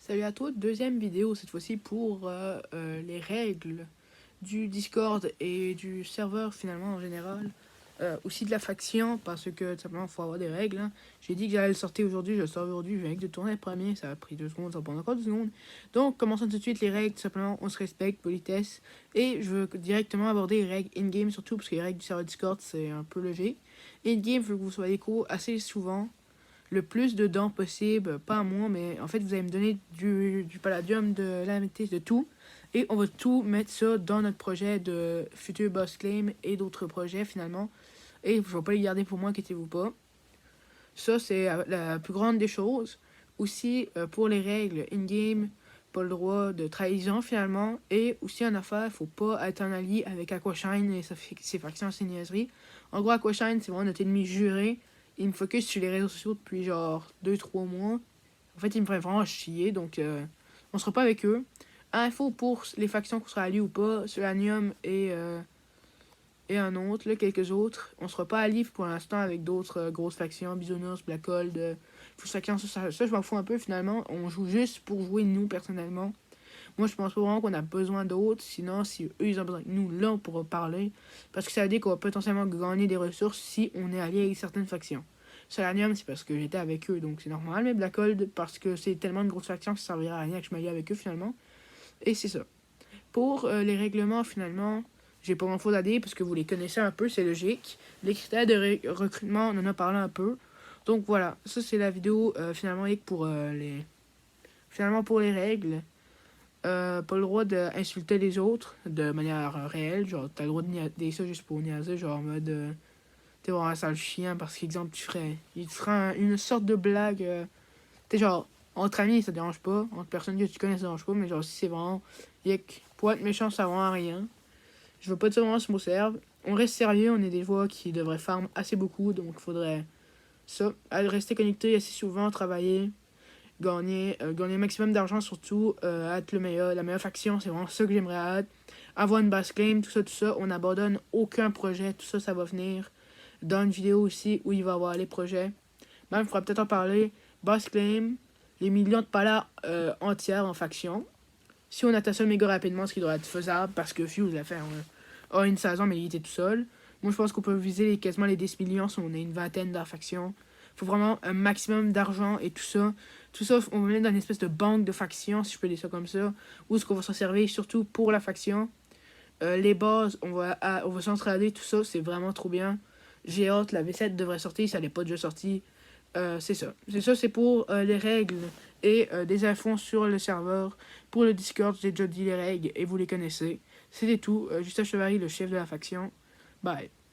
Salut à toi, deuxième vidéo cette fois-ci pour les règles du Discord et du serveur finalement en général. Aussi de la faction parce que tout simplement il faut avoir des règles. Hein. J'ai dit que j'allais le sortir aujourd'hui, je le sors aujourd'hui, je viens de tourner le premier, ça a pris 2 secondes, ça prend encore 2 secondes. Donc commençons tout de suite les règles, tout simplement on se respecte, politesse. Et je veux directement aborder les règles in-game surtout parce que les règles du serveur Discord c'est un peu léger. In-game, je veux que vous soyez co assez souvent. Le plus de dents possible, pas à moi, mais en fait vous allez me donner du palladium, de l'améthyste, de tout. Et on va tout mettre ça dans notre projet de futur boss claim et d'autres projets finalement. Et je ne vais pas les garder pour moi, inquiétez-vous pas. Ça c'est la plus grande des choses. Aussi pour les règles in-game, pas le droit de trahison finalement. Et aussi en affaire, il faut pas être en allié avec Aquashine et ses factions, ses niaiseries. En gros Aquashine c'est vraiment notre ennemi juré. Il me focus sur les réseaux sociaux depuis genre 2-3 mois. En fait, il me fait vraiment chier, donc on sera pas avec eux. Info pour les factions qu'on sera alliés ou pas, Solanium et un autre, là, quelques autres. On sera pas alliés pour l'instant avec d'autres grosses factions, Bisounours, Blackhold, Faction, ça, je m'en fous un peu finalement. On joue juste pour jouer nous personnellement. Moi, je pense pas vraiment qu'on a besoin d'autres. Sinon, si eux, ils ont besoin de nous, là, on pourra parler. Parce que ça veut dire qu'on va potentiellement gagner des ressources si on est allié avec certaines factions. Solanium, c'est parce que j'étais avec eux, donc c'est normal. Mais Blackhold, parce que c'est tellement de grosses factions que ça servirait à rien que je m'allie avec eux, finalement. Et c'est ça. Pour les règlements, finalement, j'ai pas grand chose à dire parce que vous les connaissez un peu, c'est logique. Les critères de recrutement, on en a parlé un peu. Donc voilà, ça c'est la vidéo finalement pour les... Finalement pour les règles. Pas le droit d'insulter les autres de manière réelle. Genre, t'as le droit de dire ça juste pour niaiser, genre en mode. T'es vraiment un sale chien parce qu'exemple, il te ferait une sorte de blague. T'es genre, entre amis, ça te dérange pas. Entre personnes que tu connais, ça te dérange pas. Mais genre, si c'est vraiment. Pour être méchant, ça rend à rien. Je veux pas de ça vraiment ce mot serve. On reste sérieux, on est des joueurs qui devraient farm assez beaucoup. Donc, il faudrait ça. Rester connecté assez souvent, travailler. Gagner un maximum d'argent surtout, être la meilleure faction, c'est vraiment ça que j'aimerais être. Avoir une base claim, tout ça, on n'abandonne aucun projet, tout ça, ça va venir dans une vidéo aussi où il va y avoir les projets. Même, il faudra peut-être en parler. Base claim, les millions de palas entières en faction. Si on atteint ça méga rapidement, ce qui doit être faisable, parce que Fuse l'a fait en une saison, mais il était tout seul. Moi, je pense qu'on peut viser quasiment les 10 millions si on est une vingtaine de factions. Il faut vraiment un maximum d'argent et tout ça. Tout ça, on va mettre dans une espèce de banque de factions, si je peux dire ça comme ça. Où est-ce qu'on va s'en servir, surtout pour la faction. Les bases, on va s'entraider, tout ça, c'est vraiment trop bien. J'ai hâte, la V7 devrait sortir, ça n'est pas déjà sorti. C'est ça. C'est pour les règles et des infos sur le serveur. Pour le Discord, j'ai déjà dit les règles et vous les connaissez. C'était tout. Justin Chevalier, le chef de la faction. Bye.